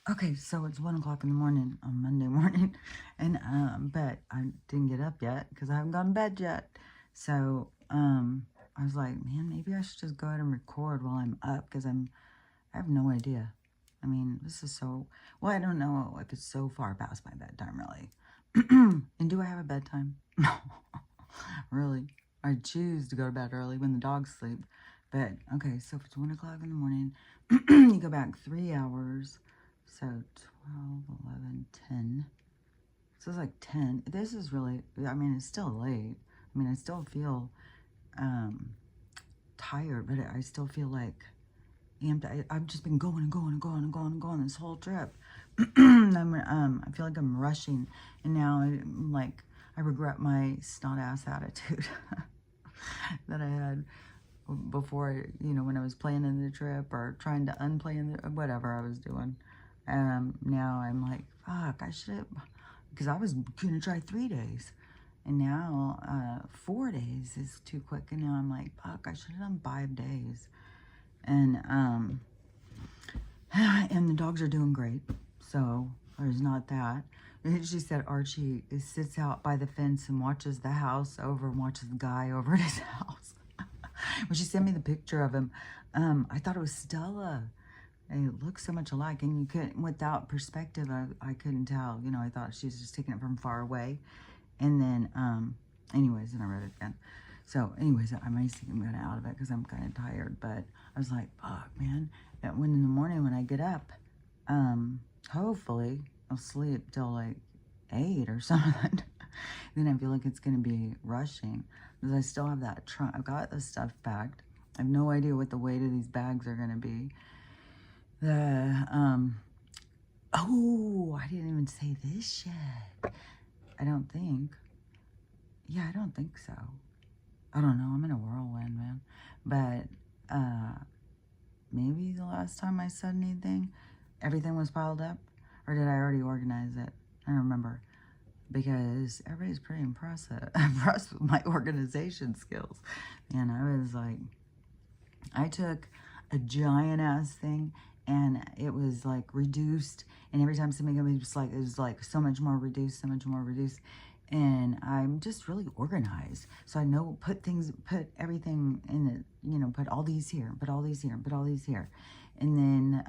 Okay, so it's 1 o'clock in the morning on Monday morning, and but I didn't get up yet because I haven't gone to bed yet. So I was like, man, maybe I should just go ahead and record while I'm up because I have no idea. I mean, this is so well. I don't know if it's so far past my bedtime, really. And do I have a bedtime? No, really. I choose to go to bed early when the dogs sleep. But okay, so if it's 1 o'clock in the morning, you go back 3 hours. So 12, 11, 10. So it's like 10. This is really, I mean, it's still late. I mean, I still feel um, tired, but I still feel like amped. I've just been going and going and going and going and going this whole trip. I feel like I'm rushing, and now I'm like, I regret my snot ass attitude that I had before, when I was planning the trip or trying to unplan whatever I was doing. Now I'm like, fuck, I should have, because I was gonna try 3 days, and now 4 days is too quick, and now I'm like, fuck, I should have done 5 days, and and the dogs are doing great, so there's not that. She said Archie sits out by the fence and watches the house over and watches the guy over at his house. When she sent me the picture of him, I thought it was Stella. It looks so much alike, and you couldn't, without perspective, I couldn't tell. I thought she was just taking it from far away. And then, anyways, and I read it again. So, anyways, I may get out of it because I'm kind of tired. But I was like, fuck, man. When in the morning when I get up, hopefully I'll sleep till like 8 or something. Then I feel like it's going to be rushing because I still have that trunk. I've got the stuff packed. I have no idea what the weight of these bags are going to be. Oh, I didn't even say this yet. I don't think. Yeah, I don't think so. I don't know. I'm in a whirlwind, man. But maybe the last time I said anything, everything was piled up? Or did I already organize it? I don't remember. Because everybody's pretty impressed with my organization skills. And I was like, I took a giant ass thing and it was like reduced, and every time something came, it was like so much more reduced, so much more reduced. And I'm just really organized, so I know put everything in it, put all these here, put all these here, put all these here. And then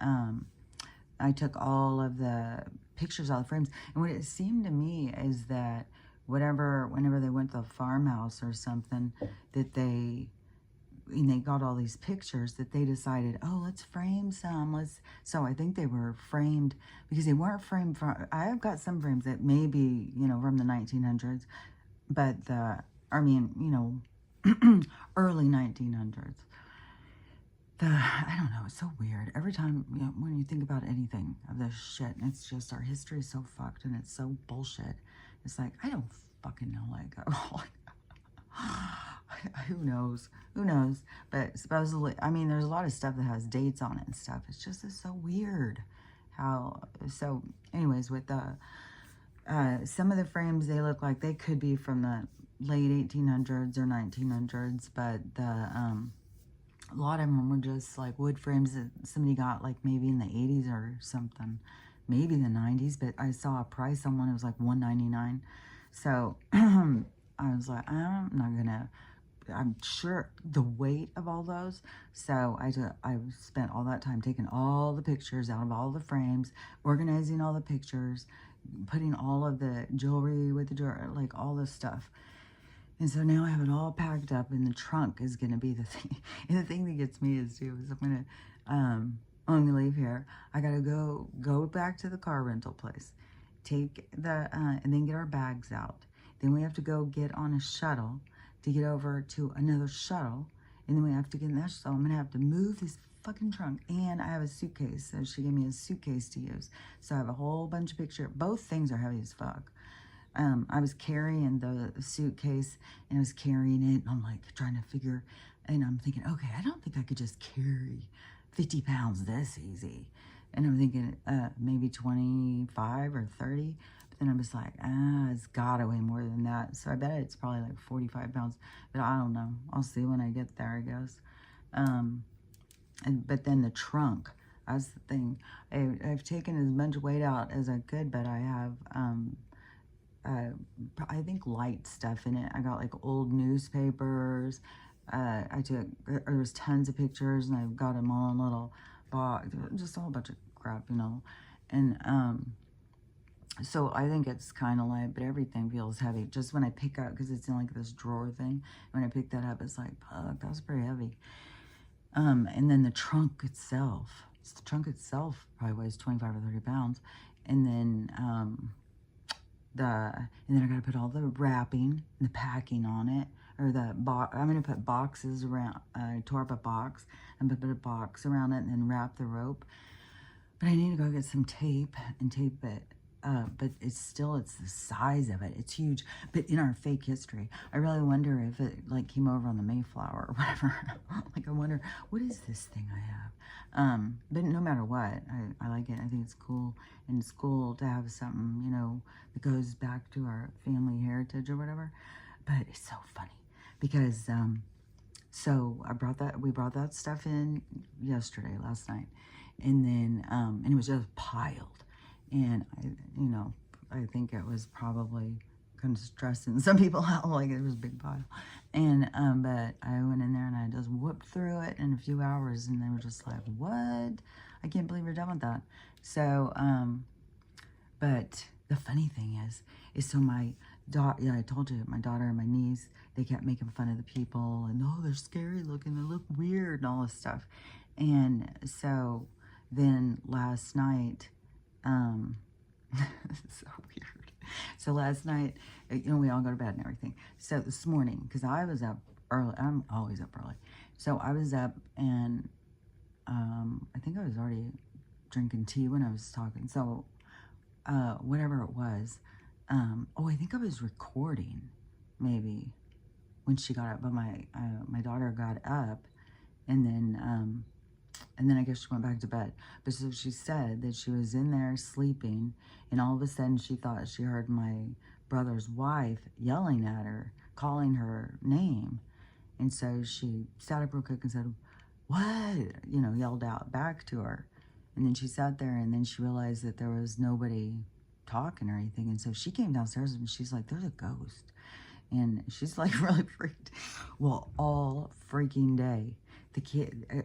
I took all of the pictures out of the frames, and what it seemed to me is that whenever they went to the farmhouse or something, that and they got all these pictures, that they decided, oh, let's frame some. So I think they were framed because they weren't framed from, I've got some frames that may be, from the 1900s, but early 1900s. I don't know, it's so weird. Every time, when you think about anything of this shit, and it's just, our history is so fucked and it's so bullshit. It's like, I don't fucking know, like, who knows? Who knows? But supposedly, I mean, there's a lot of stuff that has dates on it and stuff. It's so weird so anyways, with some of the frames, they look like they could be from the late 1800s or 1900s, but a lot of them were just like wood frames that somebody got like maybe in the 80s or something, maybe the 90s, but I saw a price on one, it was like $199. So I was like, I'm not gonna, I'm sure the weight of all those. So I spent all that time taking all the pictures out of all the frames, organizing all the pictures, putting all of the jewelry with the drawer, like all this stuff. And so now I have it all packed up, and the trunk is going to be the thing. And the thing that gets me is I'm going to leave here. I got to go back to the car rental place, take and then get our bags out. Then we have to go get on a shuttle to get over to another shuttle. And then we have to get in that shuttle. I'm going to have to move this fucking trunk. And I have a suitcase. So she gave me a suitcase to use. So I have a whole bunch of pictures. Both things are heavy as fuck. I was carrying the suitcase, and I was carrying it, and I'm like trying to figure, and I'm thinking, okay, I don't think I could just carry 50 pounds this easy. And I'm thinking maybe 25 or 30. But then I was like, it's gotta weigh more than that. So I bet it's probably like 45 pounds, but I don't know. I'll see when I get there, I guess. But then the trunk, That's the thing. I've taken as much weight out as I could, but I have, uh, I think light stuff in it. I got like old newspapers. I took, there was tons of pictures, and I've got them all in little box, just a whole bunch of crap, you know. And so I think it's kind of light, but everything feels heavy. Just when I pick up, because it's in like this drawer thing, when I pick that up, it's like, fuck, that was pretty heavy. And then the trunk itself, probably weighs 25 or 30 pounds. And then, and then I got to put all the wrapping and the packing on it, or the box. I'm going to put boxes around, I tore up a box and put a box around it and then wrap the rope. But I need to go get some tape and tape it. But it's the size of it. It's huge. But in our fake history, I really wonder if it like came over on the Mayflower or whatever. Like I wonder, what is this thing I have? But no matter what, I like it. I think it's cool. And it's cool to have something, you know, that goes back to our family heritage or whatever. But it's so funny because, so we brought that stuff in last night. And then, and it was just piled. And, you know, I think it was probably kind of stressing some people out, like it was a big pile. And, but I went in there and I just whooped through it in a few hours, and they were just like, what? I can't believe you're done with that. So, but the funny thing is so my daughter, yeah, I told you, my daughter and my niece, they kept making fun of the people, and oh, they're scary looking, they look weird, and all this stuff. And so then last night, it's so weird. So last night, you know, we all go to bed and everything. So this morning, because I was up early, I'm always up early. So I was up, and I think I was already drinking tea when I was talking. So whatever it was, oh, I think I was recording maybe when she got up, but my daughter got up, and then I guess she went back to bed. But so she said that she was in there sleeping, and all of a sudden she thought she heard my brother's wife yelling at her, calling her name. And so she sat up real quick and said, what? You know, yelled out back to her. And then she sat there, and then she realized that there was nobody talking or anything. And so she came downstairs, and she's like, there's a ghost. And she's like really freaked. Well, all freaking day,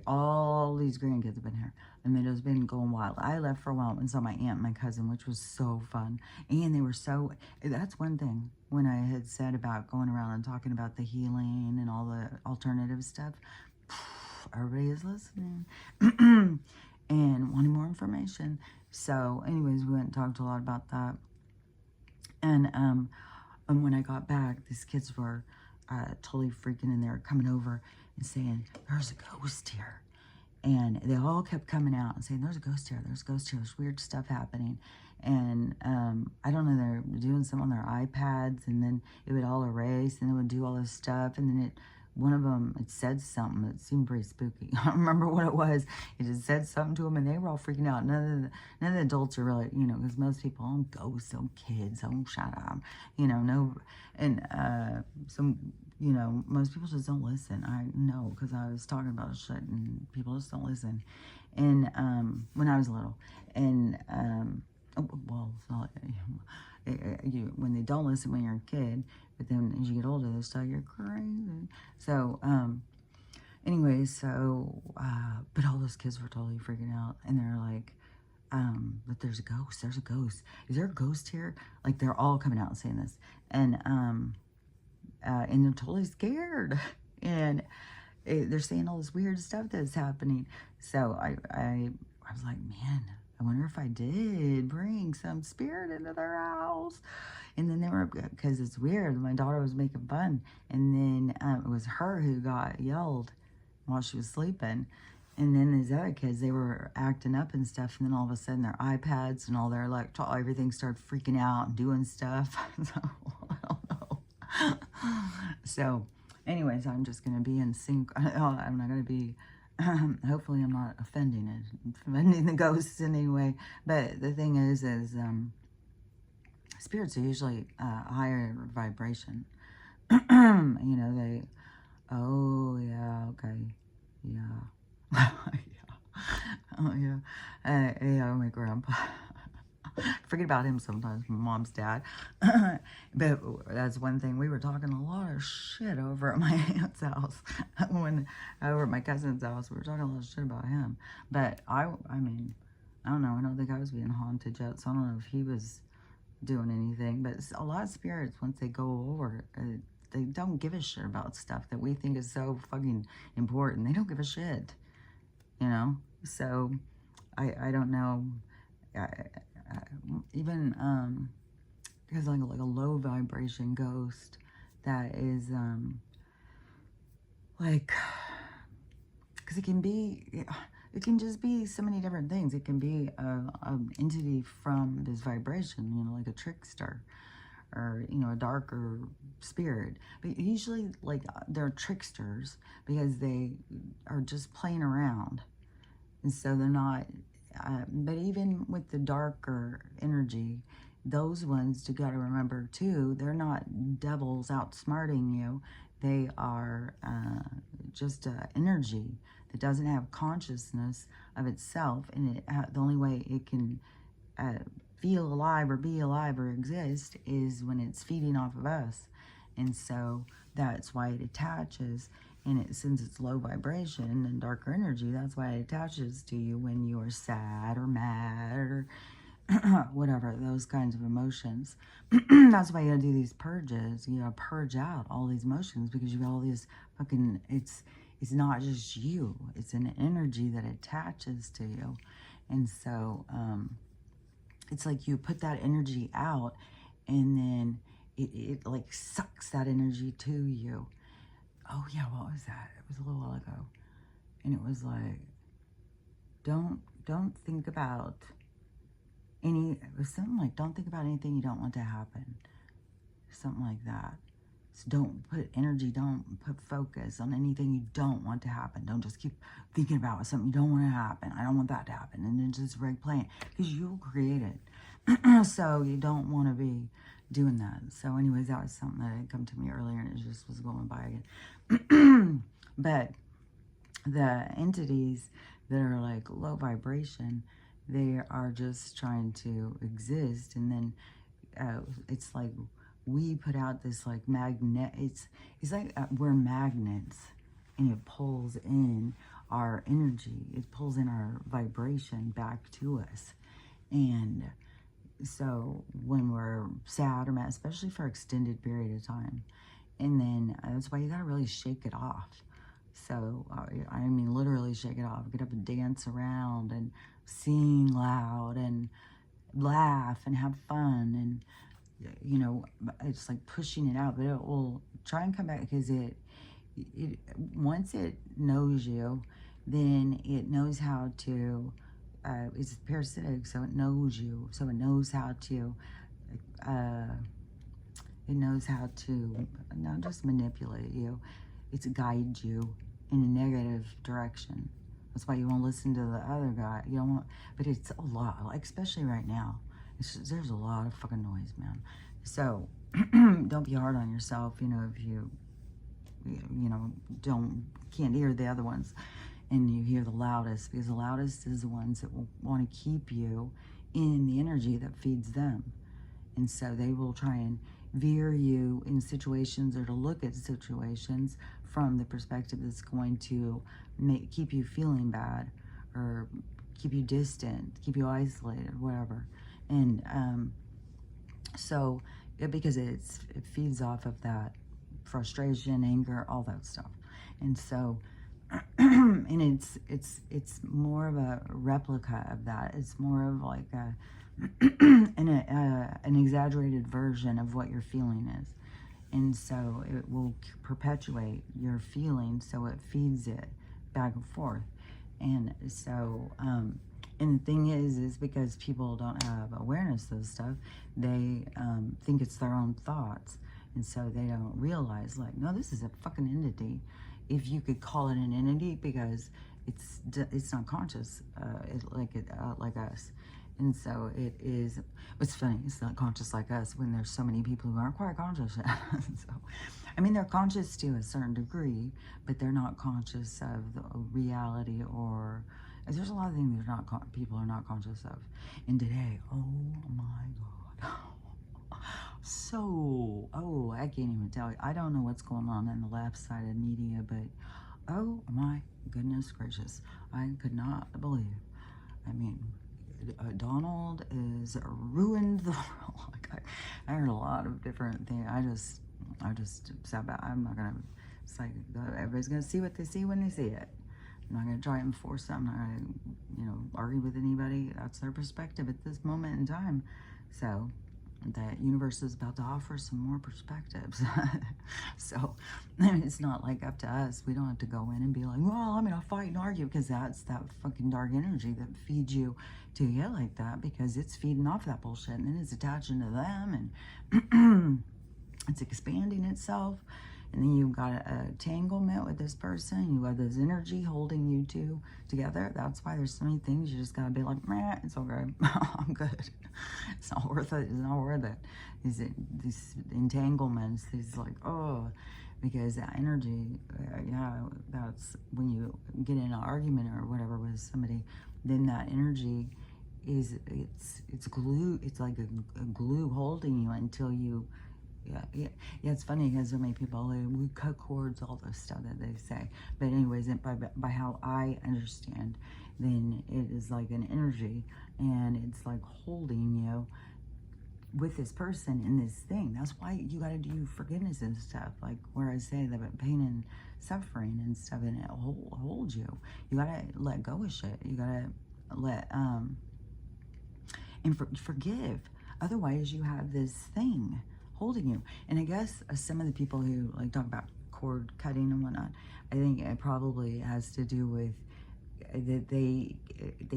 all these grandkids have been here. And it has been going wild. I left for a while and saw my aunt and my cousin, which was so fun. And they were that's one thing when I had said about going around and talking about the healing and all the alternative stuff. Everybody is listening and wanting more information. So anyways, we went and talked a lot about that. And when I got back, these kids were totally freaking, and they were coming over and saying, there's a ghost here. And they all kept coming out and saying, there's a ghost here, there's a ghost here, there's weird stuff happening. And I don't know, they're doing some on their iPads, and then it would all erase, and it would do all this stuff. And then one of them, it said something that seemed pretty spooky. I don't remember what it was. It just said something to them, and they were all freaking out. None of the adults are really, you know, because most people, oh, ghosts, oh, kids, oh, shut up. You know, no, and some, you know, most people just don't listen. I know, because I was talking about shit, and people just don't listen. And when I was little, and, well, it's not, when they don't listen when you're a kid, but then as you get older, they start, you're crazy. So, anyways, so, but all those kids were totally freaking out, and they're like, but there's a ghost, is there a ghost here? Like, they're all coming out and saying this, and they're totally scared, and they're saying all this weird stuff that's happening. So I was like, man, I wonder if I did bring some spirit into their house. And then they were, because it's weird, my daughter was making fun, and then it was her who got yelled while she was sleeping. And then these other kids, they were acting up and stuff, and then all of a sudden their iPads and all their everything started freaking out and doing stuff. So, I don't know. So, anyways, I'm just going to be in sync. I'm not going to be, hopefully I'm not offending the ghosts in any way. But the thing is spirits are usually higher vibration. You know, oh, yeah, okay, yeah. Yeah. Oh, yeah. Yeah, my grandpa. Forget about him sometimes, my mom's dad. But that's one thing. We were talking a lot of shit over at my aunt's house. When over at my cousin's house, we were talking a lot of shit about him. But I mean, I don't know. I don't think I was being haunted yet, so I don't know if he was doing anything. But a lot of spirits, once they go over, they don't give a shit about stuff that we think is so fucking important. They don't give a shit, you know? So, I don't know. Even, because like a low vibration ghost that is, like, because it can just be so many different things. It can be an entity from this vibration, you know, like a trickster, or, you know, a darker spirit. But usually, like, they're tricksters because they are just playing around. And so they're not, but even with the darker energy, those ones, you got to remember too, they're not devils outsmarting you. They are just energy that doesn't have consciousness of itself. And the only way it can feel alive or be alive or exist is when it's feeding off of us. And so that's why it attaches. And since it's low vibration and darker energy, that's why it attaches to you when you are sad or mad or whatever, those kinds of emotions. That's why you gotta do these purges. You gotta purge out all these emotions, because you got all these fucking, it's not just you. It's an energy that attaches to you. And so, it's like you put that energy out, and then it like sucks that energy to you. Oh yeah, what was that? It was a little while ago. And it was like, don't think about it was something like, don't think about anything you don't want to happen. Something like that. So don't put energy, don't put focus on anything you don't want to happen. Don't just keep thinking about something you don't want to happen. I don't want that to happen. And then just replaying it, because you'll create it. So you don't want to be doing that. So anyways, that was something that had come to me earlier, and it just was going by again. But the entities that are like low vibration, they are just trying to exist. And then it's like we put out this like magnet. It's like we're magnets, and it pulls in our energy. It pulls in our vibration back to us. And so when we're sad or mad, especially for an extended period of time, and then that's why you gotta really shake it off. So, I mean, literally shake it off. Get up and dance around and sing loud and laugh and have fun. And, you know, it's like pushing it out. But it will try and come back, because it once it knows you, then it knows how to, it's parasitic, so it knows you. So it knows how to, not just manipulate you. It's guide you in a negative direction. That's why you won't listen to the other guy. You don't want, but it's a lot, like, especially right now. There's a lot of fucking noise, man. So don't be hard on yourself, you know, if you know, can't hear the other ones, and you hear the loudest, because the loudest is the ones that will want to keep you in the energy that feeds them. And so they will try and veer you in situations, or to look at situations from the perspective that's going to keep you feeling bad, or keep you distant, keep you isolated, whatever. And so because it feeds off of that frustration, anger, all that stuff. And so and it's more of a replica of that. It's more of like an exaggerated version of what your feeling is. And so it will perpetuate your feeling, so it feeds it back and forth. And so, and the thing is because people don't have awareness of this stuff, they think it's their own thoughts. And so they don't realize, like, no, this is a fucking entity. If you could call it an entity, because it's not conscious, like us. And so it is, what's funny, it's not conscious like us when there's so many people who aren't quite conscious. So, I mean, they're conscious to a certain degree, but they're not conscious of the reality, or There's a lot of things people are not conscious of. And today, oh my God. So, oh, I can't even tell you. I don't know what's going on the left side of media, but oh my goodness gracious. I could not believe. I mean, Donald is ruined the world. Like I heard a lot of different things. I just sat back. I'm not gonna. It's like everybody's gonna see what they see when they see it. I'm not gonna try and force them. I'm not gonna, argue with anybody. That's their perspective at this moment in time. So the universe is about to offer some more perspectives. So it's not like up to us. We don't have to go in and be like, well, I'm gonna fight and argue, because that's that fucking dark energy that feeds you to get like that, because it's feeding off that bullshit and then it's attaching to them and it's expanding itself. And then you've got a entanglement with this person. You have this energy holding you two together. That's why there's so many things you just gotta be like, meh, it's okay. I'm good. It's not worth it. It's not worth it. These entanglements, these like, oh, because that energy, yeah, that's when you get in an argument or whatever with somebody, then that energy it's glue. It's like a glue holding you until you. Yeah, it's funny because so many people, we cut cords, all this stuff that they say. But anyways, by how I understand, then it is like an energy, and it's like holding you with this person in this thing. That's why you got to do forgiveness and stuff, like where I say that pain and suffering and stuff, and it holds you. You got to let go of shit. You got to let, and forgive. Otherwise, you have this thing holding you. And I guess some of the people who like talk about cord cutting and whatnot, I think it probably has to do with that they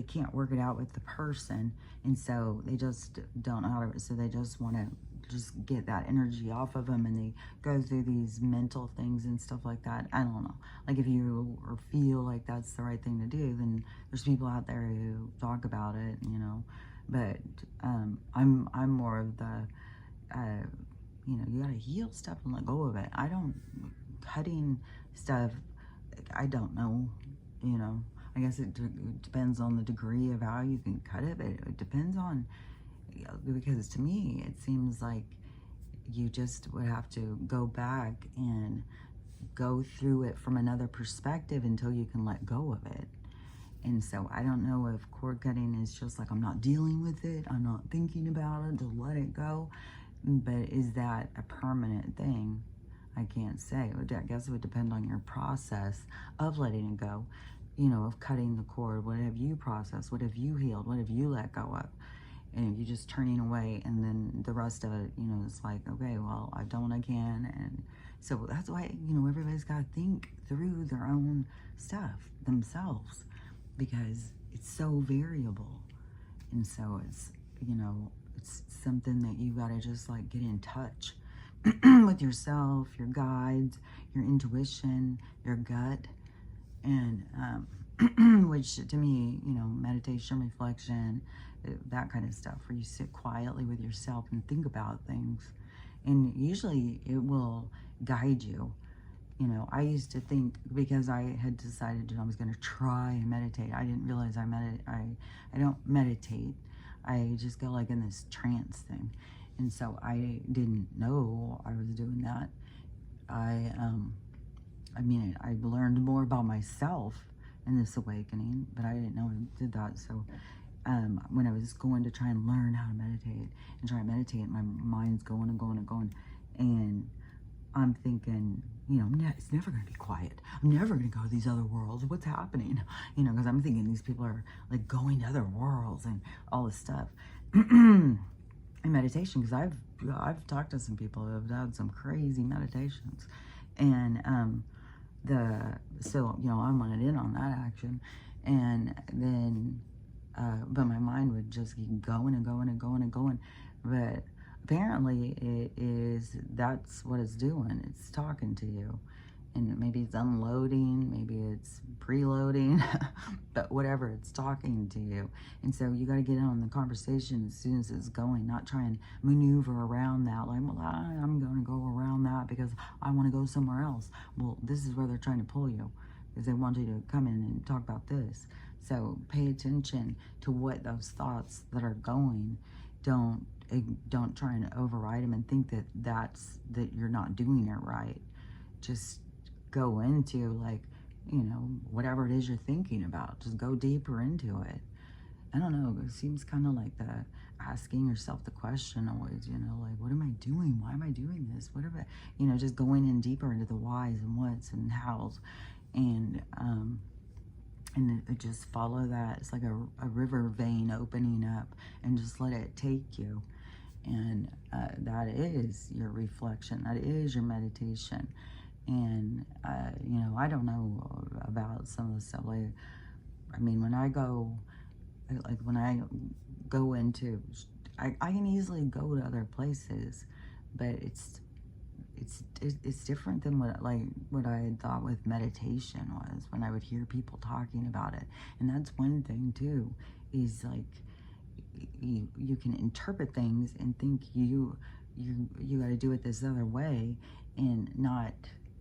can't work it out with the person, and so they just don't know how to. So they just want to just get that energy off of them, and they go through these mental things and stuff like that. I don't know. Like if you feel like that's the right thing to do, then there's people out there who talk about it, But I'm more of the you gotta heal stuff and let go of it. Cutting stuff, I don't know, I guess it depends on the degree of how you can cut it, but it depends on, because to me, it seems like you just would have to go back and go through it from another perspective until you can let go of it. And so I don't know if cord cutting is just like, I'm not dealing with it, I'm not thinking about it, to let it go. But is that a permanent thing? I can't say. I guess it would depend on your process of letting it go, of cutting the cord. What have you processed? What have you healed? What have you let go of? And if you're just turning away, and then the rest of it, it's like, okay, well, I've done what I can. And so that's why, everybody's got to think through their own stuff themselves, because it's so variable. And so it's, it's something that you got to just like get in touch with yourself, your guides, your intuition, your gut, and which to me, meditation, reflection, that kind of stuff, where you sit quietly with yourself and think about things, and usually it will guide you. I used to think, because I had decided I was going to try and meditate. I didn't realize I don't meditate. I just go like in this trance thing. And so I didn't know I was doing that. I learned more about myself in this awakening, but I didn't know I did that. So when I was going to try and learn how to meditate and try and meditate, my mind's going and going and going. And I'm thinking, it's never going to be quiet. I'm never going to go to these other worlds. What's happening? Because I'm thinking these people are like going to other worlds and all this stuff. In meditation, because I've talked to some people who have done some crazy meditations, and I wanted in on that action, and then but my mind would just keep going and going and going and going. But apparently that's what it's doing. It's talking to you, and maybe it's unloading, maybe it's preloading, but whatever, it's talking to you. And so you got to get in on the conversation as soon as it's going, not try and maneuver around that, like, well, I'm going to go around that because I want to go somewhere else. Well, this is where they're trying to pull you, because they want you to come in and talk about this. So pay attention to what those thoughts that are going. Don't don't try and override them and think that that you're not doing it right. Just go into, like, you know, whatever it is you're thinking about. Just go deeper into it. I don't know. It seems kind of like the asking yourself the question always, you know, like, what am I doing? Why am I doing this? What am I, you know, just going in deeper into the whys and whats and hows. And just follow that. It's like a river vein opening up, and just let it take you. And that is your reflection. That is your meditation. And, you know, I don't know about some of the stuff. Like, I mean, when I go into, I can easily go to other places, but it's different than what I had thought with meditation was, when I would hear people talking about it. And that's one thing too, is like, you can interpret things and think you got to do it this other way, and not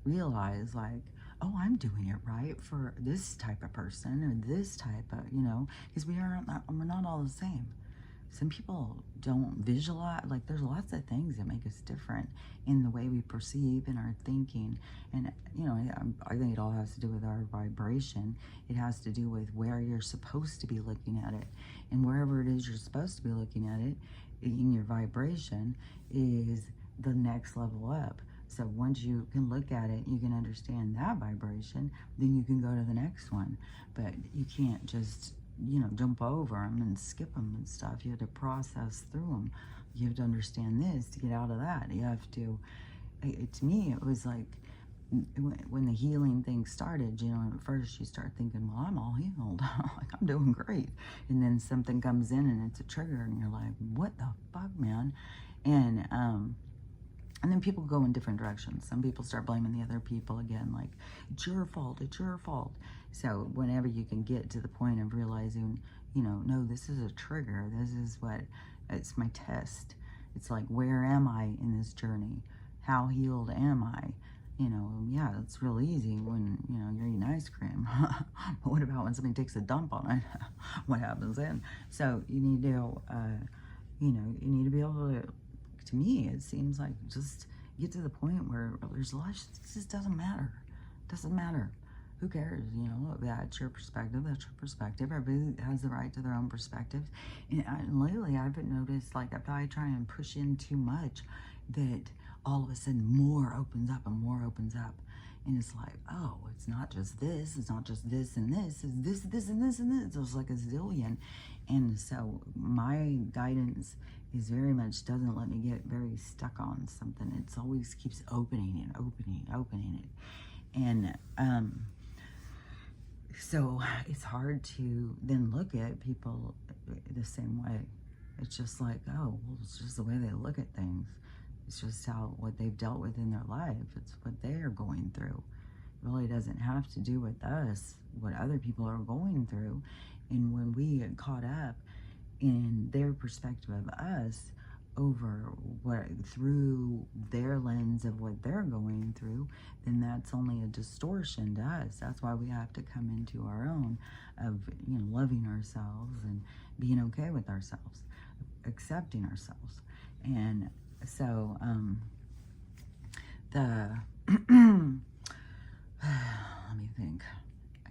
realize, like, oh, I'm doing it right for this type of person, or this type of, you know, because we're not all the same. Some people don't visualize, like, there's lots of things that make us different in the way we perceive and our thinking. And, you know, I think it all has to do with our vibration. It has to do with where you're supposed to be looking at it. And wherever it is you're supposed to be looking at it, in your vibration, is the next level up. So once you can look at it, you can understand that vibration, then you can go to the next one. But you can't just, you know, jump over them and skip them and stuff. You have to process through them. You have to understand this to get out of that. You have to, to me, it was like, when the healing thing started, you know, at first you start thinking, well, I'm all healed. Like, I'm doing great. And then something comes in and it's a trigger, and you're like, what the fuck, man? And then people go in different directions. Some people start blaming the other people again, like, it's your fault, it's your fault. So whenever you can get to the point of realizing, you know, no, this is a trigger. This is it's my test. It's like, where am I in this journey? How healed am I? You know, yeah, it's real easy when, you know, you're eating ice cream. But what about when somebody takes a dump on it? What happens then? So you need to, you know, you need to be able to me, it seems like, just get to the point where there's a lot, it just doesn't matter. Doesn't matter. Who cares? You know, that's your perspective. That's your perspective. Everybody has the right to their own perspectives. And lately, I've noticed, like, if I try and push in too much, that all of a sudden more opens up and more opens up. And it's like, oh, it's not just this. It's not just this and this. It's this, this, and this, and this. It's like a zillion. And so my guidance is very much, doesn't let me get very stuck on something. It's always keeps opening and opening it. And so it's hard to then look at people the same way. It's just like, oh, well, it's just the way they look at things. It's just what they've dealt with in their life. It's what they are going through. It really doesn't have to do with us, what other people are going through. And when we get caught up in their perspective of us over through their lens of what they're going through, then that's only a distortion to us. That's why we have to come into our own of, you know, loving ourselves and being okay with ourselves, accepting ourselves. And so let me think. I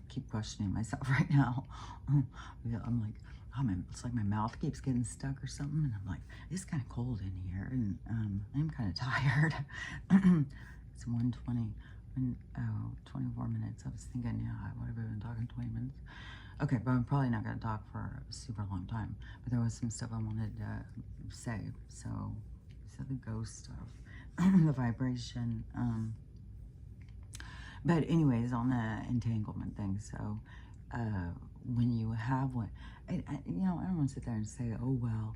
keep questioning myself right now. I'm like, oh, it's like my mouth keeps getting stuck or something, and I'm like, it's kind of cold in here, and I'm kind of tired. It's 1:20, 24 minutes. I was thinking, yeah, what have I been talking, 20 minutes? Okay, but I'm probably not going to talk for a super long time. But there was some stuff I wanted to say. So the ghost stuff, the vibration. But anyways, on the entanglement thing, so when you have one, you know, I don't want to sit there and say, oh, well,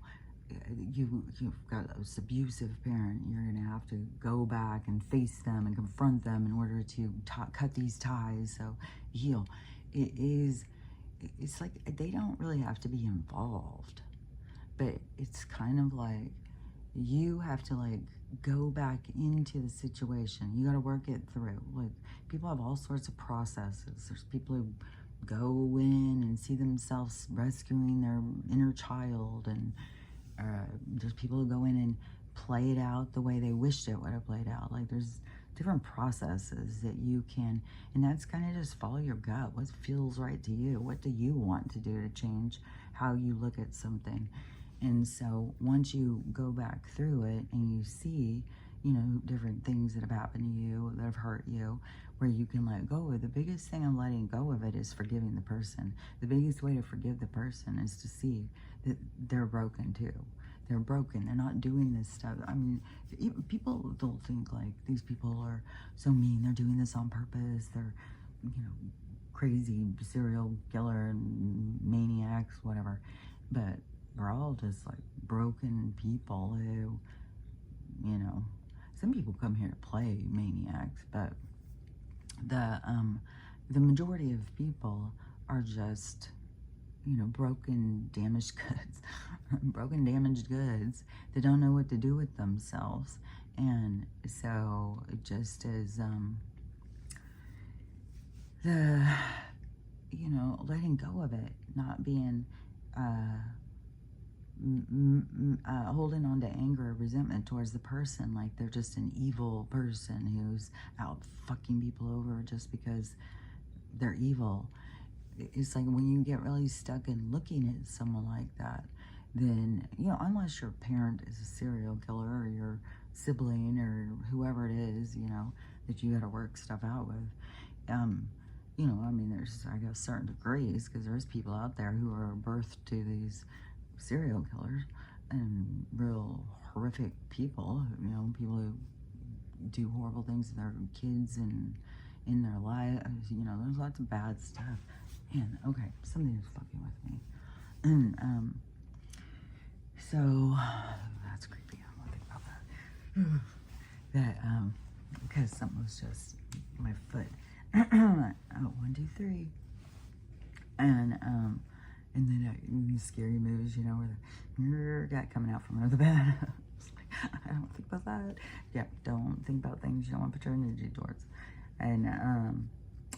you've got this abusive parent, you're going to have to go back and face them and confront them in order to cut these ties, so heal. It's like, they don't really have to be involved, but it's kind of like, you have to, like, go back into the situation. You got to work it through. Like, people have all sorts of processes. There's people who go in and see themselves rescuing their inner child, and there's people who go in and play it out the way they wished it would have played out. Like, there's different processes that you can, and that's kind of just follow your gut. What feels right to you? What do you want to do to change how you look at something? And so once you go back through it and you see, you know, different things that have happened to you that have hurt you, where you can let go of it. The biggest thing of letting go of it is forgiving the person. The biggest way to forgive the person is to see that they're broken too. They're broken. They're not doing this stuff. I mean, people don't think like these people are so mean. They're doing this on purpose. They're, you know, crazy serial killer and maniacs, whatever. But we're all just like broken people who, you know, some people come here to play maniacs, but the majority of people are just, you know, broken, damaged goods, broken, damaged goods that don't know what to do with themselves. And so it just is, you know, letting go of it, not being, holding on to anger or resentment towards the person, like they're just an evil person who's out fucking people over just because they're evil. It's like when you get really stuck in looking at someone like that, then, you know, unless your parent is a serial killer or your sibling or whoever it is, you know, that you got to work stuff out with, you know, I mean, there's, I guess, certain degrees, because there's people out there who are birthed to these serial killers and real horrific people, you know, people who do horrible things to their kids and in their lives, you know, there's lots of bad stuff. And, okay, something is fucking with me. And, so, that's creepy, I don't think about that. That, because something was just, my foot, oh, 1, 2, 3, and then these scary movies, you know, where the guy coming out from under the bed. I don't think about that. Yeah, don't think about things you don't want to put your energy towards. And,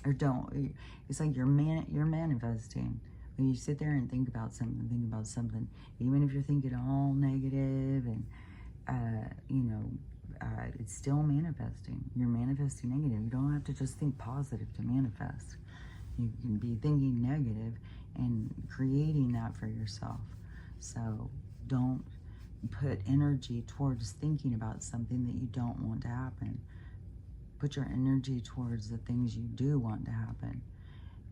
or don't, it's like you're manifesting. When you sit there and think about something, even if you're thinking all negative and, you know, it's still manifesting. You're manifesting negative. You don't have to just think positive to manifest. You can be thinking negative and creating that for yourself. So don't put energy towards thinking about something that you don't want to happen. Put your energy towards the things you do want to happen.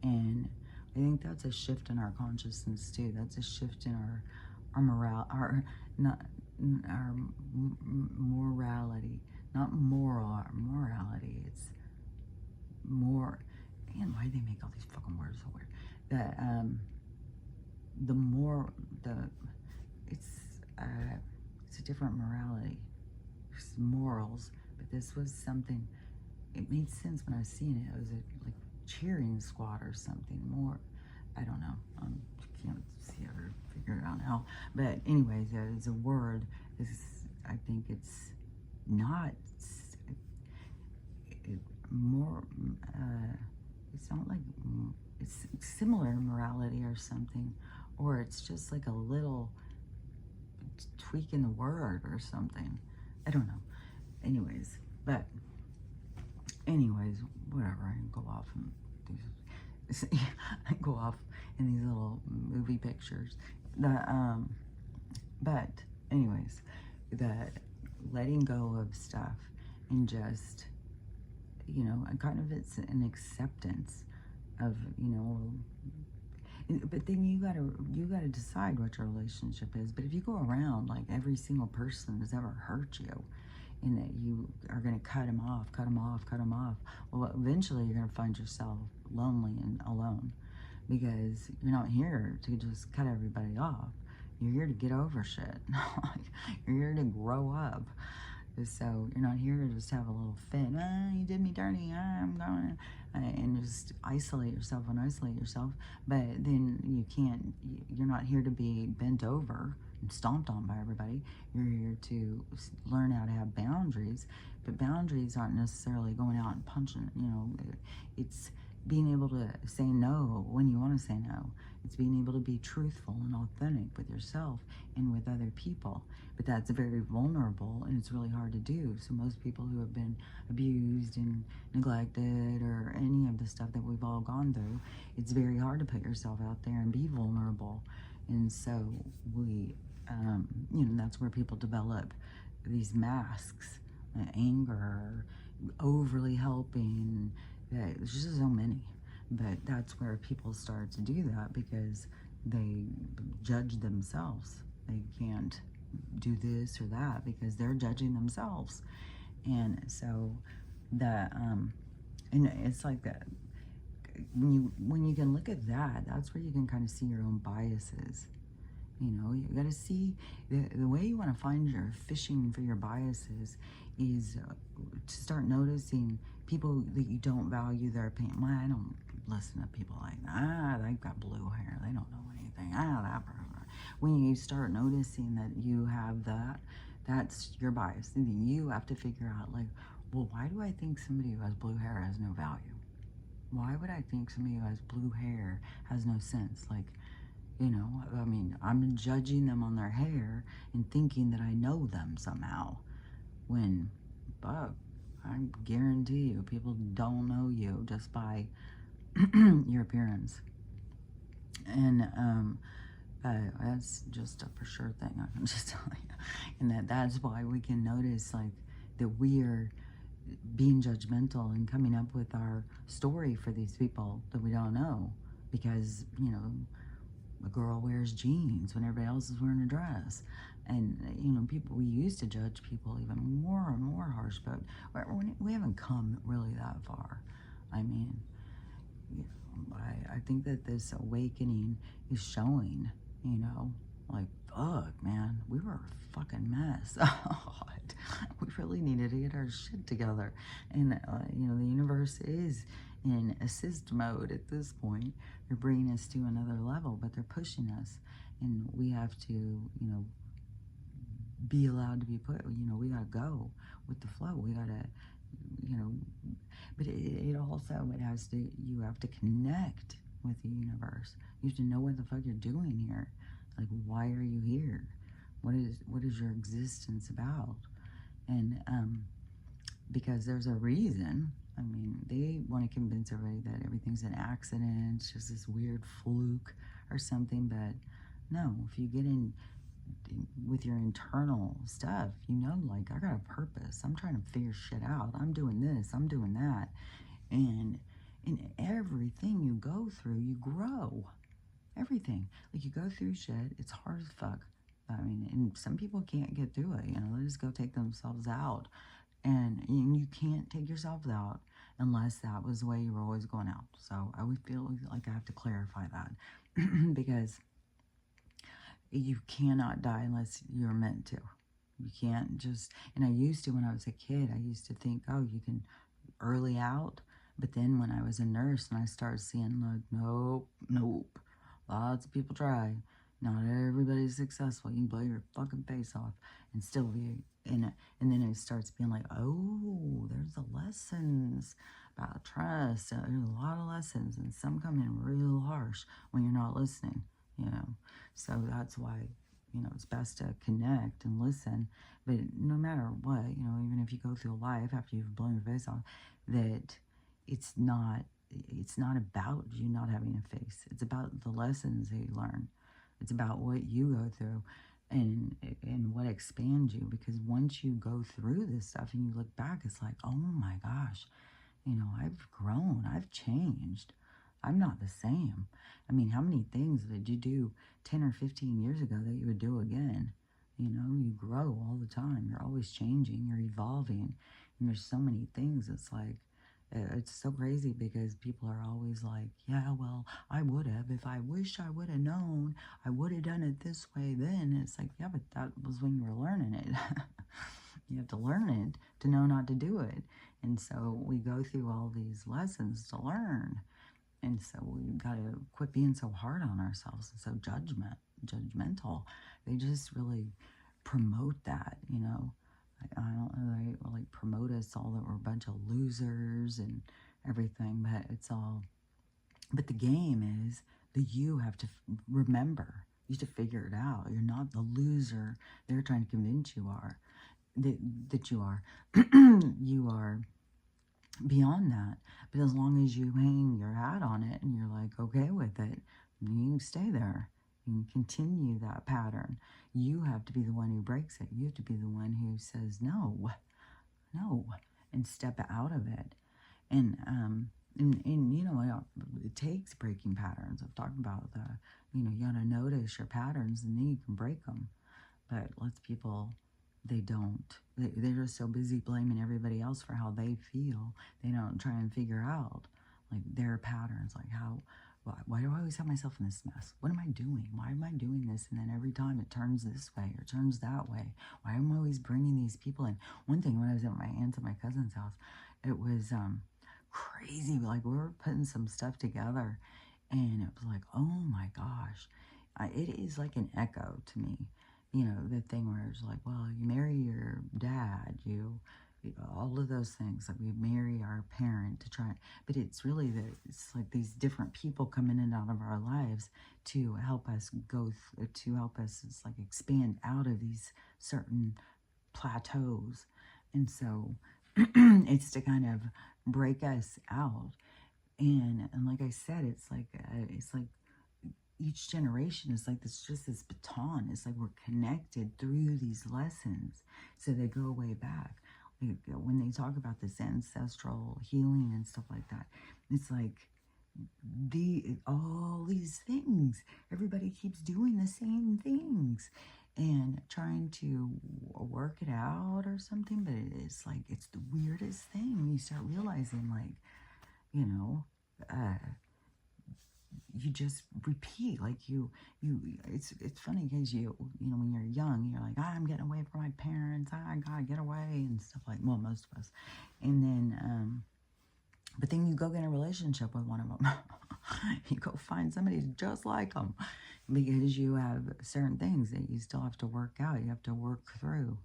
And I think that's a shift in our consciousness too. That's a shift in our morality, not morality. It's more. Man, why do they make all these fucking words so weird? That it's a different morality. It's morals, but this was something. It made sense when I was seeing it. It was like cheering squad or something. More, I don't know. Can't see or figure it out now. But anyways, it's a word. I think it's not more. It's not like it's similar to morality or something, or it's just like a little tweak in the word or something. I don't know. Anyways, whatever. I can go off and I go off in these little movie pictures. But anyways, that letting go of stuff and just, you know, kind of it's an acceptance of, you know, but then you gotta decide what your relationship is. But if you go around like every single person has ever hurt you, and that you are going to cut them off, well, eventually you're going to find yourself lonely and alone, because you're not here to just cut everybody off. You're here to get over shit. You're here to grow up. So you're not here to just have a little fit. You did me dirty. I'm going. And just isolate yourself. But then you're not here to be bent over and stomped on by everybody. You're here to learn how to have boundaries. But boundaries aren't necessarily going out and punching. You know, it's being able to say no when you want to say no. It's being able to be truthful and authentic with yourself and with other people. But that's very vulnerable and it's really hard to do. So most people who have been abused and neglected or any of the stuff that we've all gone through, it's very hard to put yourself out there and be vulnerable. And so that's where people develop these masks, anger, overly helping. There's just so many. But that's where people start to do that because they judge themselves. They can't do this or that because they're judging themselves. And so and it's like that. When you can look at that, that's where you can kind of see your own biases. You got to see the way you want to find your fishing for your biases is to start noticing people that you don't value their opinion. Well, I don't listen to people like that. They've got blue hair. They don't know anything. That person. When you start noticing that you have that, that's your bias. And then you have to figure out, like, well, why do I think somebody who has blue hair has no value? Why would I think somebody who has blue hair has no sense? Like, I mean, I'm judging them on their hair and thinking that I know them somehow. When, fuck, I guarantee you, people don't know you just by your appearance. And that's just a for sure thing, I can just tell you. And that's why we can notice, like, that we are being judgmental and coming up with our story for these people that we don't know. Because, a girl wears jeans when everybody else is wearing a dress. And, people, we used to judge people even more and more harsh, but we haven't come really that far. I mean, I think that this awakening is showing, like, fuck, man, we were a fucking mess. We really needed to get our shit together. And, the universe is in assist mode at this point. They're bringing us to another level, but they're pushing us. And we have to, be allowed to be put, we got to go with the flow. We got to, but it also, you have to connect with the universe. You have to know what the fuck you're doing here. Like, why are you here? What is your existence about? And because there's a reason. I mean, they want to convince everybody that everything's an accident, it's just this weird fluke or something. But no, if you get in with your internal stuff, like, I got a purpose. I'm trying to figure shit out. I'm doing this. I'm doing that. And in everything you go through, you grow. Everything. Like, you go through shit. It's hard as fuck. I mean, and some people can't get through it. They just go take themselves out. And you can't take yourself out unless that was the way you were always going out. So I would feel like I have to clarify that because you cannot die unless you're meant to. You can't just, and I used to, when I was a kid, I used to think, oh, you can early out. But then when I was a nurse and I started seeing, like, nope, lots of people try. Not everybody's successful. You can blow your fucking face off and still be in it. And then it starts being like, oh, there's the lessons about trust. There's a lot of lessons, and some come in real harsh when you're not listening, So that's why, it's best to connect and listen. But no matter what, even if you go through life after you've blown your face off, that it's not about you not having a face. It's about the lessons that you learn. It's about what you go through and what expands you. Because once you go through this stuff and you look back, it's like, oh my gosh, I've grown, I've changed. I'm not the same. I mean, how many things did you do 10 or 15 years ago that you would do again? You grow all the time. You're always changing. You're evolving. And there's so many things. It's like, it's so crazy because people are always like, yeah, well, I would have. If I wish I would have known, I would have done it this way then. And it's like, yeah, but that was when you were learning it. You have to learn it to know not to do it. And so we go through all these lessons to learn. And so we've got to quit being so hard on ourselves and so judgmental. They just really promote that, I don't know, they like promote us all that we're a bunch of losers and everything, but it's all But the game is that you have to remember. You have to figure it out. You're not the loser they're trying to convince you are. That you are. You are beyond that. But as long as you hang your hat on it and you're like okay with it, you can stay there. You can continue that pattern. You have to be the one who breaks it. You have to be the one who says no, no, and step out of it. And you know, it takes breaking patterns. I've talked about the, you know, you gotta notice your patterns and then you can break them. But lots of people, they don't. They're just so busy blaming everybody else for how they feel. They don't try and figure out like their patterns, like why do I always have myself in this mess? What am I doing? Why am I doing this? And then every time it turns this way or turns that way. Why am I always bringing these people in? One thing, when I was at my aunt's and my cousin's house, it was crazy. Like, we were putting some stuff together, and it was like, oh my gosh. It is like an echo to me. You know, the thing where it's like, well, you marry your dad, all of those things, like we marry our parent to try, but it's really it's like these different people come in and out of our lives to help us to help us, it's like expand out of these certain plateaus. And so it's to kind of break us out. And like I said, it's like each generation is like this, just this baton. It's like we're connected through these lessons. So they go way back. When they talk about this ancestral healing and stuff like that, it's like all these things. Everybody keeps doing the same things and trying to work it out or something. But it's like, it's the weirdest thing when you start realizing, like, you know, you just repeat, like it's funny because you know, when you're young, you're like, I'm getting away from my parents, I gotta get away and stuff, like, well, most of us. And then but then you go get in a relationship with one of them. You go find somebody just like them, because you have certain things that you still have to work out, you have to work through.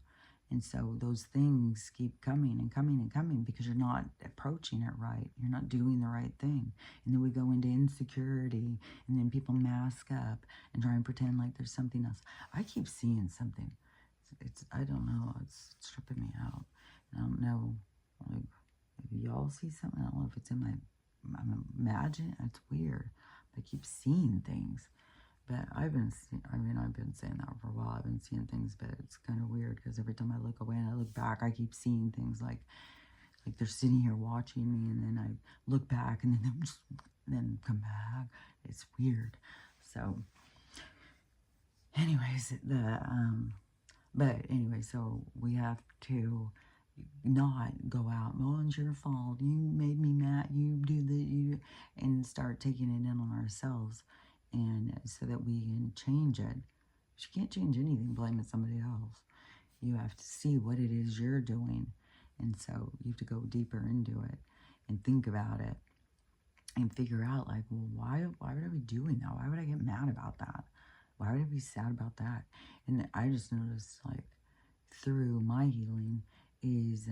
And so those things keep coming and coming and coming because you're not approaching it right. You're not doing the right thing. And then we go into insecurity, and then people mask up and try and pretend like there's something else. I keep seeing something. I don't know. It's tripping me out. I don't know. Like, if y'all see something, I don't know if it's in I'm imagining. It's weird. I keep seeing things. But I've been saying that for a while. I've been seeing things, but it's kind of weird because every time I look away and I look back, I keep seeing things like they're sitting here watching me, and then I look back, and then come back. It's weird. So, anyways, but anyway, so we have to not go out, oh, it's your fault, you made me mad, and start taking it in on ourselves. And so that we can change it. You can't change anything blaming somebody else. You have to see what it is you're doing. And so you have to go deeper into it and think about it and figure out, like, well, why would I be doing that? Why would I get mad about that? Why would I be sad about that? And I just noticed, like, through my healing is,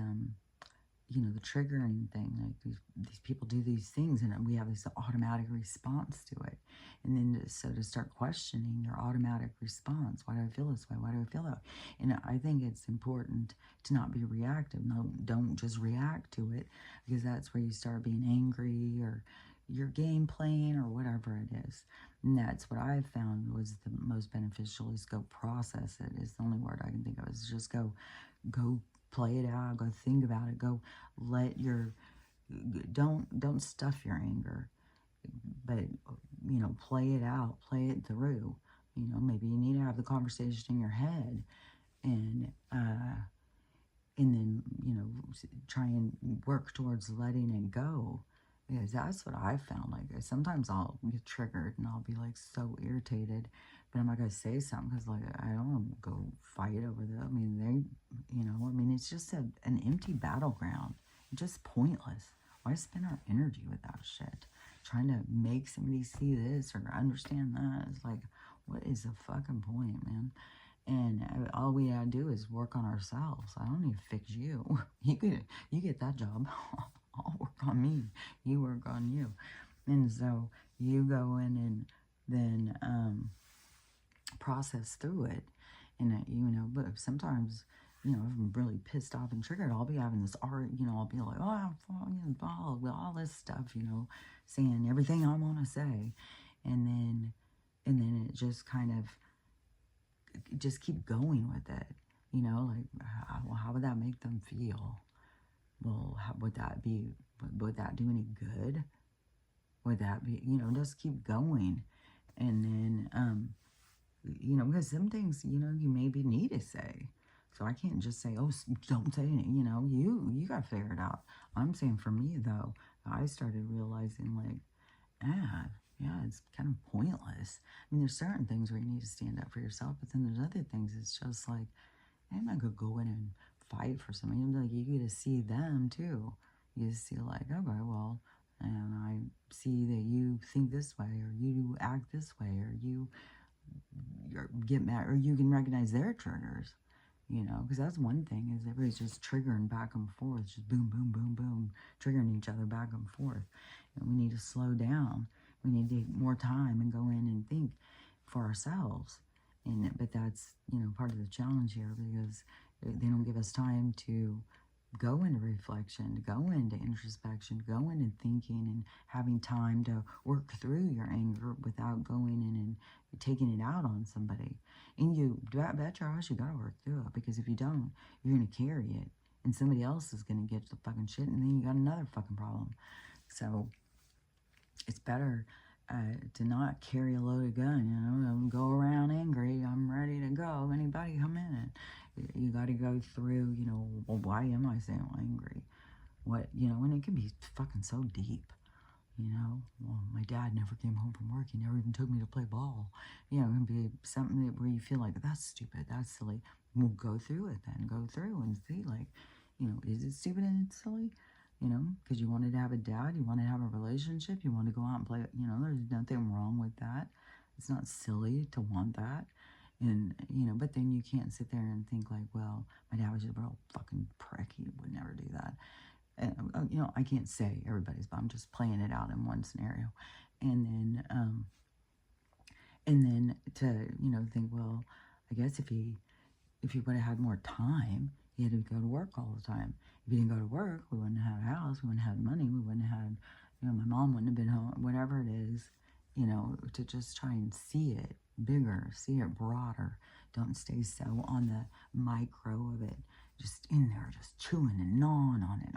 you know, the triggering thing. Like, these people do these things, and we have this automatic response to it. And then so to start questioning your automatic response. Why do I feel this way? Why do I feel that way? And I think it's important to not be reactive. No, don't just react to it, because that's where you start being angry, or your game playing, or whatever it is. And that's what I found was the most beneficial, is go process it. Is the only word I can think of. Is just go play it out, go think about it, go let your, don't stuff your anger, but, you know, play it out, play it through. You know, maybe you need to have the conversation in your head, and then, you know, try and work towards letting it go. Because that's what I found. Like, sometimes I'll get triggered and I'll be like so irritated, but I'm not going to say something because, like, I don't want to go fight over that. I mean, it's just an empty battleground. It's just pointless. Why spend our energy with that shit? Trying to make somebody see this or understand that. It's like, what is the fucking point, man? And all we gotta do is work on ourselves. I don't need to fix you. You get that job. I'll work on me. You work on you. And so you go in and then process through it. And, but sometimes, if I'm really pissed off and triggered, I'll be having this art, I'll be like, oh, all this stuff, saying everything I want to say. And then it just kind of, just keep going with it, like, how would that make them feel? Well, would that do any good? Would that be, just keep going. And then, because some things, you maybe need to say. So I can't just say, oh, don't say it, you got to figure it out. I'm saying for me, though, I started realizing, like, yeah, it's kind of pointless. I mean, there's certain things where you need to stand up for yourself, but then there's other things, it's just like, I'm not going to go in and fight for somebody. Like, you get to see them, too. You just see, like, okay, well, and I see that you think this way, or you act this way, or you get mad, or you can recognize their triggers, because that's one thing, is everybody's just triggering back and forth, just boom, boom, boom, boom, triggering each other back and forth. And we need to slow down. We need to take more time and go in and think for ourselves. But that's, part of the challenge here, because they don't give us time to go into reflection, to go into introspection, to go into thinking and having time to work through your anger without going in and taking it out on somebody. And you, bet your ass, you gotta work through it, because if you don't, you're gonna carry it, and somebody else is gonna get the fucking shit, and then you got another fucking problem. So it's better to not carry a loaded gun, don't go around angry. I'm ready to go. Anybody come in? And you got to go through, well, why am I so angry? What, and it can be fucking so deep, well, my dad never came home from work. He never even took me to play ball. It can be something where you feel like, that's stupid, that's silly. We'll go through it then. Go through and see, like, is it stupid and silly? Because you wanted to have a dad, you wanted to have a relationship, you want to go out and play, there's nothing wrong with that. It's not silly to want that. And, but then you can't sit there and think like, well, my dad was just a real fucking prick, he would never do that. And, I can't say everybody's, but I'm just playing it out in one scenario. And then to, think, well, I guess if he would have had more time, he had to go to work all the time. If he didn't go to work, we wouldn't have had a house, we wouldn't have had money, we wouldn't have had, my mom wouldn't have been home, whatever it is, to just try and see it bigger, see it broader. Don't stay so on the micro of it, just in there, just chewing and gnawing on it,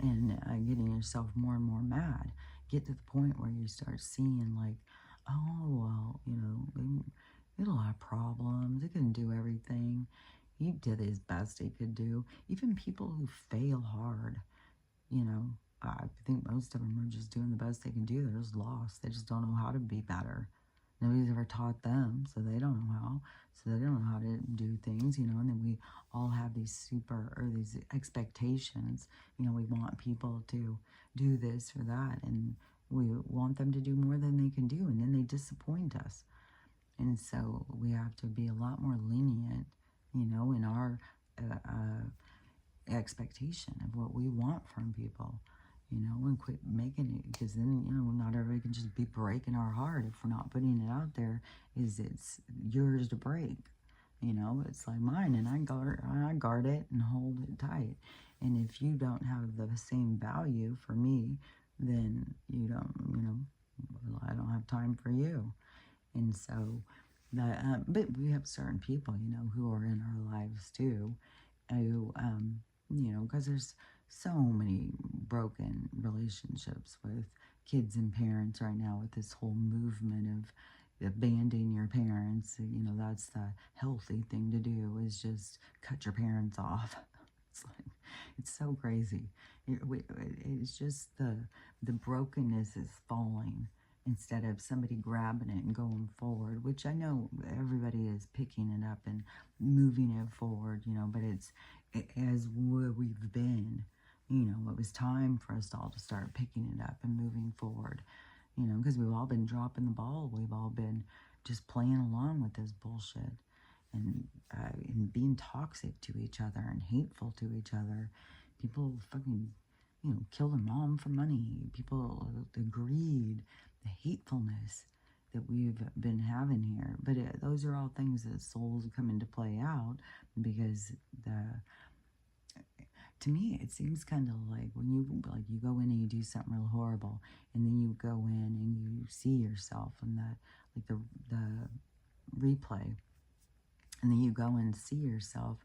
and getting yourself more and more mad. Get to the point where you start seeing, like, oh, well, it'll have problems. It couldn't do everything. He did his best he could do. Even people who fail hard, I think most of them are just doing the best they can do. They're just lost. They just don't know how to be better. Nobody's ever taught them, so they don't know how. So they don't know how to do things, and then we all have these these expectations. We want people to do this or that, and we want them to do more than they can do, and then they disappoint us. And so we have to be a lot more lenient, in our expectation of what we want from people, and quit making it, because then, not everybody can just be breaking our heart if we're not putting it out there, it's yours to break. It's like mine, and I guard it and hold it tight. And if you don't have the same value for me, then you don't, I don't have time for you. And so, but we have certain people, who are in our lives too, who, because there's so many broken relationships with kids and parents right now, with this whole movement of abandoning your parents. That's the healthy thing to do, is just cut your parents off. It's like, it's so crazy. It's just the brokenness is falling, instead of somebody grabbing it and going forward, which I know everybody is picking it up and moving it forward, but it's as where we've been, it was time for us all to start picking it up and moving forward, because we've all been dropping the ball. We've all been just playing along with this bullshit, and being toxic to each other and hateful to each other. People fucking, kill their mom for money. People, the greed, the hatefulness that we've been having here. But those are all things that souls come into play out, because to me, it seems kind of like when you go in and you do something real horrible, and then you go in and you see yourself in the replay, and then you go and see yourself.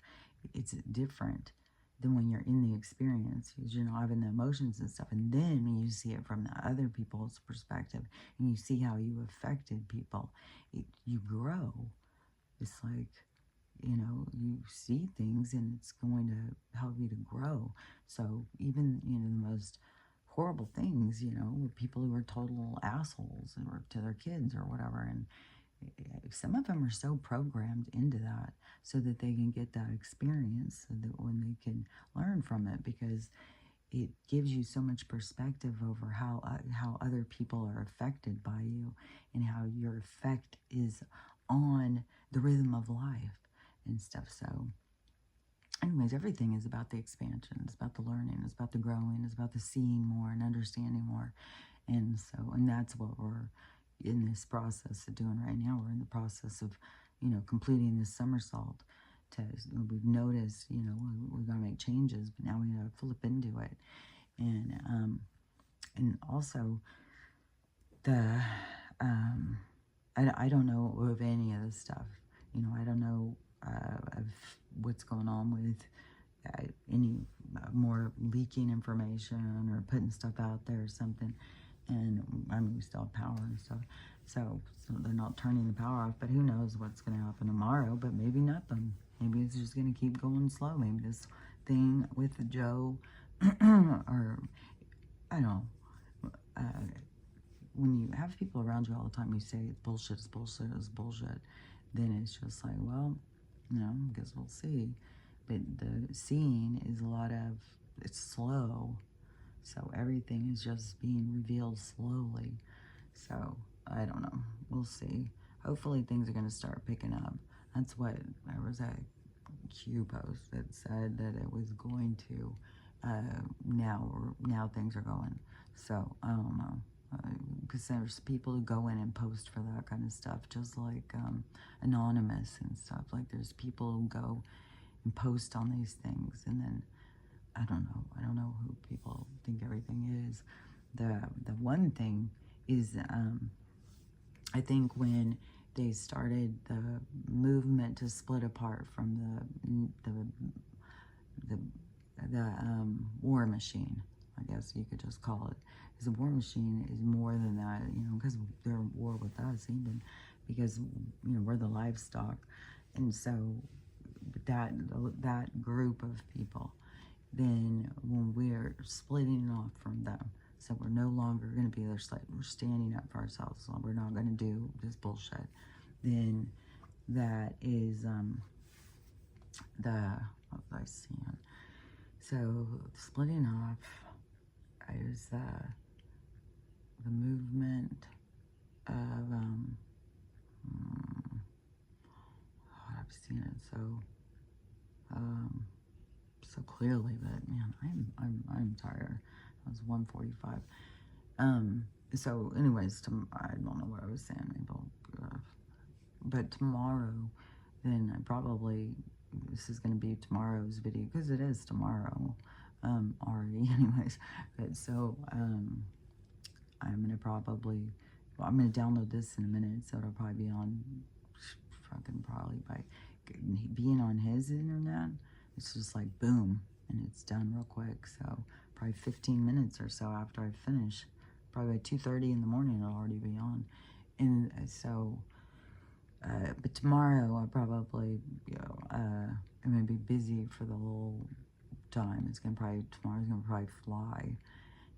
It's different than when you're in the experience, because you're not having the emotions and stuff. And then when you see it from the other people's perspective, and you see how you affected people, you grow. It's like, you see things, and it's going to help you to grow. So even, the most horrible things, with people who are total assholes or to their kids or whatever. And some of them are so programmed into that so that they can get that experience, so that when they can learn from it, because it gives you so much perspective over how other people are affected by you, and how your effect is on the rhythm of life and stuff. So anyways, everything is about the expansion. It's about the learning. It's about the growing. It's about the seeing more and understanding more. And that's what we're in this process of doing right now. We're in the process of, completing this somersault test. We've noticed, we're going to make changes, but now we got to flip into it. And also I don't know of any of this stuff. I don't know of what's going on with any more leaking information or putting stuff out there or something. And I mean, we still have power and stuff. So they're not turning the power off, but who knows what's going to happen tomorrow. But maybe nothing. Maybe it's just going to keep going slow. Maybe this thing with Joe, or I don't know. When you have people around you all the time, you say it's bullshit, it's bullshit, it's bullshit, then it's just like, well, I guess we'll see. But the seeing is it's slow. So everything is just being revealed slowly. So I don't know. We'll see. Hopefully things are going to start picking up. That's what there was a Q post that said that it was going to. Now things are going. So I don't know. Because there's people who go in and post for that kind of stuff, just like Anonymous and stuff. Like there's people who go and post on these things, and then I don't know who people think everything is. The one thing is, I think when they started the movement to split apart from the war machine, I guess you could just call it. Because the war machine is more than that, because they're at war with us, even because, we're the livestock. And so that group of people, then when we're splitting off from them, so we're no longer going to be there, we're standing up for ourselves, so we're not going to do this bullshit, then that is what was I seeing? So splitting off is the movement of I've seen it so clearly, but man, I'm tired. It was 1:45. So anyways, I don't know what I was saying. But tomorrow, then this is going to be tomorrow's video, because it is tomorrow already. Anyways, but so I'm going to download this in a minute, so it'll probably be on probably by being on his internet. It's just like boom, and it's done real quick. So probably 15 minutes or so after I finish, probably by 2:30 in the morning, it'll already be on. And so but tomorrow I'll probably I'm gonna be busy for the whole time. Tomorrow's gonna probably fly.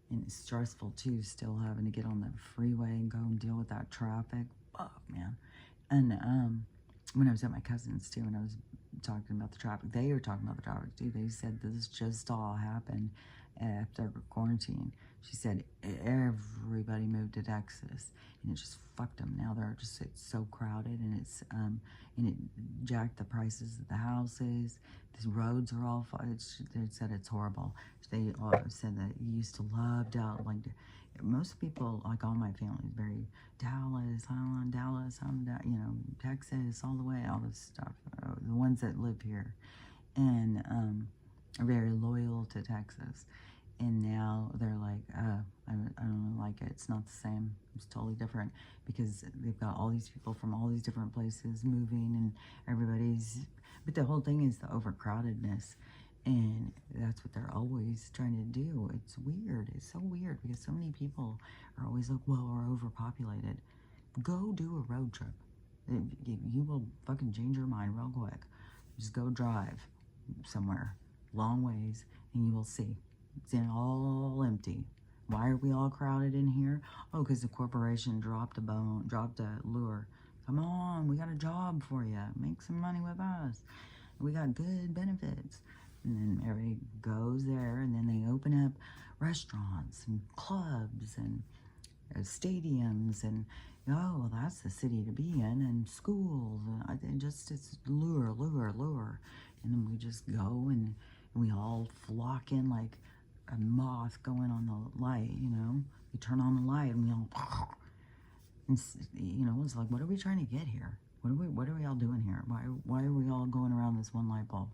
And it's stressful too, still having to get on the freeway and go and deal with that traffic. Fuck, man. And when I was at my cousin's too, and I was talking about the traffic, they were talking about the traffic too. They said this just all happened after quarantine. She said everybody moved to Texas, and it just fucked them. Now it's so crowded, and and it jacked the prices of the houses. These roads are all, they said it's horrible. They said that you used to love Dallas, like most people, like all my family is very Dallas, Texas, all the way, all this stuff. The ones that live here, and are very loyal to Texas. And now they're like, I don't like it. It's not the same. It's totally different because they've got all these people from all these different places moving, and everybody's. But the whole thing is the overcrowdedness, and that's what they're always trying to do. It's weird. It's so weird because so many people are always like, well, we're overpopulated. Go do a road trip. You will fucking change your mind real quick. Just go drive somewhere long ways, and you will see. It's all empty. Why are we all crowded in here? Oh, because the corporation dropped a lure. Come on, we got a job for you. Make some money with us. We got good benefits. And then everybody goes there, and then they open up restaurants and clubs and stadiums, and oh, well, that's the city to be in, and schools, and it's lure. And then we just go, and we all flock in like a moth going on the light, You turn on the light, and we all, and it's like, what are we trying to get here? What are we all doing here? Why are we all going around this one light bulb?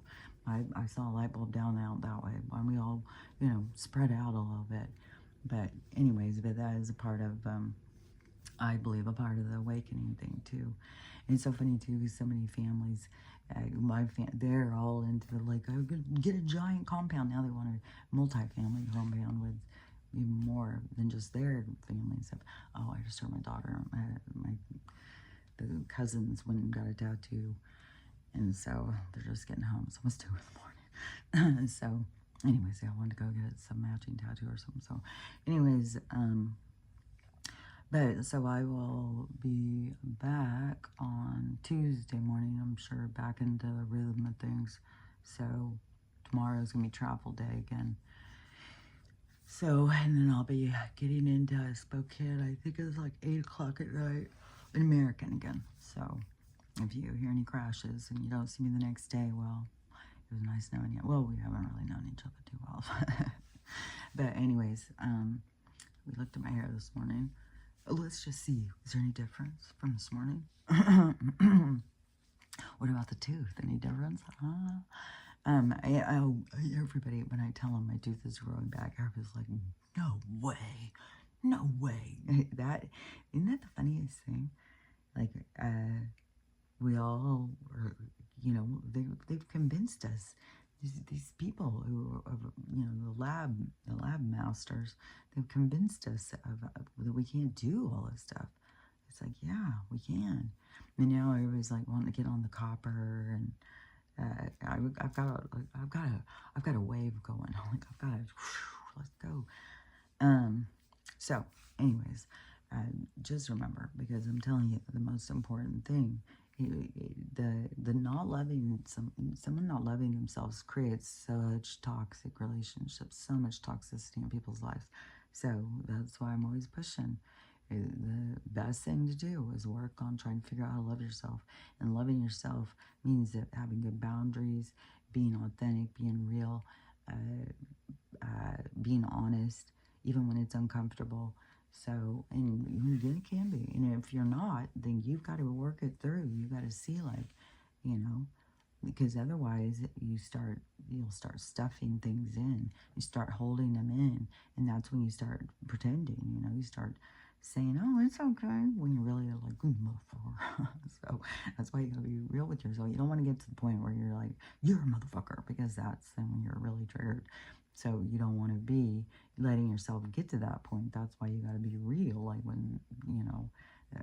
I saw a light bulb down out that way. Why don't we all, spread out a little bit? But anyways, but that is a part of, I believe, a part of the awakening thing too. And it's so funny too, because so many families, they're all into the, like, oh, get a giant compound. Now they want a multi-family compound with even more than just their family and stuff. Oh, I just heard my daughter, the cousins went and got a tattoo, and so they're just getting home. It's almost 2 in the morning. So anyways, I wanted to go get some matching tattoo or something. So anyways, but so I will be back on Tuesday morning, I'm sure, back into the rhythm of things. So tomorrow is going to be travel day again. So, and then I'll be getting into Spokane. I think it's like 8 o'clock at night in American again. So if you hear any crashes and you don't see me the next day, well, it was nice knowing you. Well, we haven't really known each other too well. But anyways, we looked at my hair this morning. Let's just see. Is there any difference from this morning? What about the tooth? Any difference? Everybody, when I tell them my tooth is growing back, everybody's like, no way. No way. Isn't that the funniest thing? Like, we all are, they've convinced us. These people who are, the lab masters, they've convinced us that we can't do all this stuff. It's like, yeah, we can. And now everybody's like wanting to get on the copper, and I've got a wave going. Like, let's go. So, anyways, just remember, because I'm telling you, the most important thing, the not loving, someone not loving themselves creates such toxic relationships, so much toxicity in people's lives. So that's why I'm always pushing. The best thing to do is work on trying to figure out how to love yourself. And loving yourself means that having good boundaries, being authentic, being real, being honest, even when it's uncomfortable. So, and it can be. And if you're not, then you've got to work it through. You've got to see, like, because otherwise you'll start stuffing things in. You start holding them in. And that's when you start pretending, you start saying, oh, it's okay, when you're really like, good motherfucker. So that's why you gotta be real with yourself. You don't want to get to the point where you're like, you're a motherfucker, because that's then when you're really triggered. So you don't want to be letting yourself get to that point. That's why you got to be real. Like, when,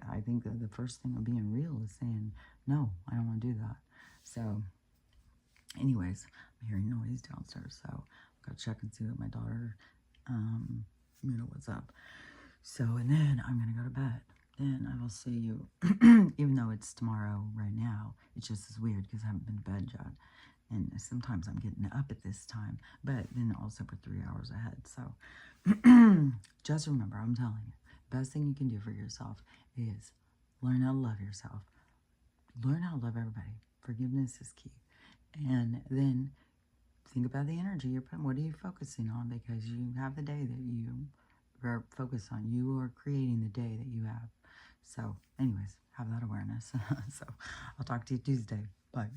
I think that the first thing of being real is saying, no, I don't want to do that. So anyways, I'm hearing noise downstairs. So I've got to check and see what my daughter, what's up. So, and then I'm going to go to bed. Then I will see you, even though it's tomorrow right now. It's just as weird because I haven't been to bed yet. And sometimes I'm getting up at this time, but then also we're 3 hours ahead. So just remember, I'm telling you, best thing you can do for yourself is learn how to love yourself. Learn how to love everybody. Forgiveness is key. And then think about the energy you're putting. What are you focusing on? Because you have the day that you are focused on. You are creating the day that you have. So anyways, have that awareness. So I'll talk to you Tuesday. Bye.